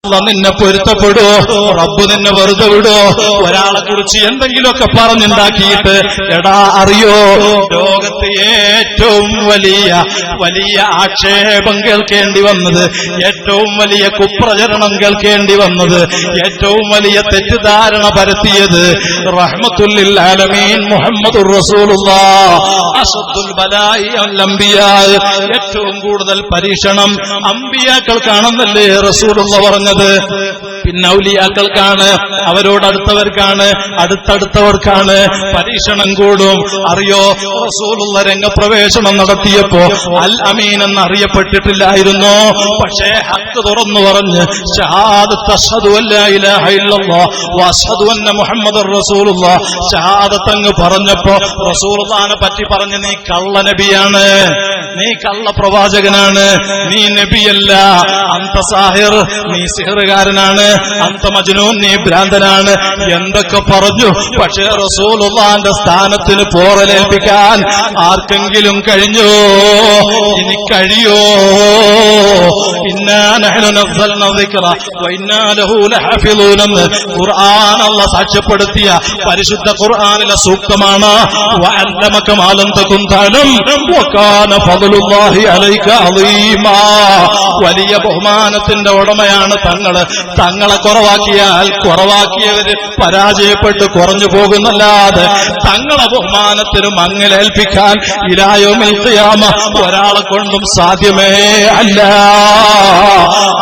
അള്ളാഹ് നിന്നെ പൊരുത്തപ്പെടുവോ? റബ്ബ് നിന്നെ വെറുതെ വിടുവോ? ഒരാളെ കുറിച്ച് എന്തെങ്കിലുമൊക്കെ പറഞ്ഞുണ്ടാക്കിയിട്ട് എടാ അറിയോ, ലോകത്ത് ഏറ്റവും വലിയ ആക്ഷേപം കേൾക്കേണ്ടി വന്നത്, ഏറ്റവും വലിയ കുപ്രചരണം കേൾക്കേണ്ടി വന്നത്, ഏറ്റവും വലിയ തെറ്റിദ്ധാരണ പരത്തിയത് റഹ്മത്തുൽ ലിൽ ആലമീൻ മുഹമ്മദുർ റസൂലുള്ളാഹ് അശദ്ദുൽ ബലാഇ അൽ അംബിയാ, ഏറ്റവും കൂടുതൽ പരീക്ഷണം അമ്പിയാക്കൾക്കാണെന്നല്ലേ റസൂലുള്ളാഹ് പറഞ്ഞത്. പിന്നെ ഔലിയാക്കൾക്കാണ്, അവരോടടുത്തവർക്കാണ്, അടുത്തടുത്തവർക്കാണ് പരീക്ഷണം കൂടും. അറിയോ, റസൂലുള്ളാഹ് രംഗപ്രവേശനം നടത്തിയപ്പോ അൽ അമീൻ എന്നറിയപ്പെട്ടിട്ടില്ലായിരുന്നു. പക്ഷേ ഹക്ക് തുറന്നു പറഞ്ഞ് ഷഹാദത്ത് അശ്ഹദു അല്ലാ ഇലാഹ ഇല്ലല്ലാഹ് വഅശ്ഹദു അന്ന മുഹമ്മദർ റസൂലുള്ളാഹ് ഷഹാദത്ത് അങ്ങ് പറഞ്ഞപ്പോ റസൂലുള്ളാഹിനെ പറ്റി പറഞ്ഞ് നീ കള്ള നബിയാണ്, നീ കള്ള പ്രവാചകനാണ്, നീ നബിയല്ല, അന്ത സാഹിർ, നീ സിഹറുകാരനാണ്, അന്ത മജ്നൂൻ, നീ ഭ്രാന്തനാണ്, എന്തൊക്കെ പറഞ്ഞു. പക്ഷേ റസൂലുള്ളാഹിന്റെ സ്ഥാനത്തിന് പോറലേൽപ്പിക്കാൻ ആർക്കെങ്കിലും കഴിഞ്ഞോ? ഇനി കഴിയോ? ഇന്നാ നഹ്നു നസ്സൽനാ ദിക്റ വ ഇന്നാ ലഹു ലഹാഫിളൂൻ എന്ന് ഖുർആൻ അല്ലാഹ് സാക്ഷ്യപ്പെടുത്തിയ പരിശുദ്ധ ഖുർആനിലെ സൂക്തമാണ്. വഅല്ലമക മാ ലം തകുൻ തഅലം വകാന ഫദ്ലുല്ലാഹി അലൈക അളീമാ. വലിയ ബഹുമാനത്തിന്റെ ഉടമയാണ് തങ്ങളെ കുറവാക്കിയവര് പരാജയപ്പെട്ട് കുറഞ്ഞു പോകുന്നല്ലാതെ തങ്ങളെ ബഹുമാനത്തിന് മങ്ങലേൽപ്പിക്കാൻ ഇലാ യൗമിൽ ഖിയാമ ഒരാളെ കൊണ്ടും സാധ്യമേ അല്ല.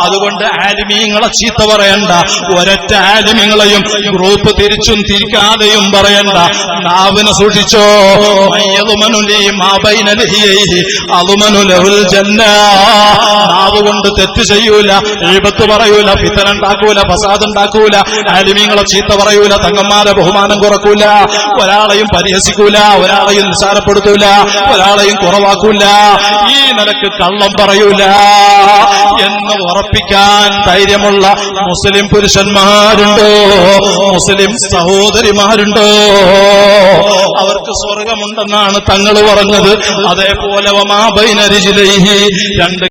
അതുകൊണ്ട് ആലിമീങ്ങളെ ചീത്ത പറയണ്ട, ഒരൊറ്റ ആലിമീങ്ങളെയും ഗ്രൂപ്പ് തിരിച്ചും തിരിക്കാതെയും പറയണ്ട. നാവിനെ സൂക്ഷിച്ചോ. നാവ് കൊണ്ട് തെറ്റ് ചെയ്യൂല, ഈബത്ത് പറയൂല, ഫിത്ന ഉണ്ടാക്കൂല, ഫസാദ് ഉണ്ടാക്കൂല, ആലിമീങ്ങളെ ചീത്ത പറയൂല, തങ്ങന്മാരെ ബഹുമാനം കുറക്കൂല, ഒരാളെയും പരിഹസിക്കൂല, ഒരാളെയും നിസ്സാരപ്പെടുത്തൂല, ഒരാളെയും കുറവാക്കൂല, ഈ നിലക്ക് കള്ളം പറയൂല എന്ന് ഉറപ്പിക്കാൻ ധൈര്യമുള്ള മുസ്ലിം പുരുഷന്മാരുണ്ടോ? മുസ്ലിം സഹോദരിമാരുണ്ടോ? അവർക്ക് സ്വർഗമുണ്ടെന്നാണ് തങ്ങൾ പറഞ്ഞത്. അതേപോലെ വമാ ബൈന റിജ്ലൈഹി, രണ്ട്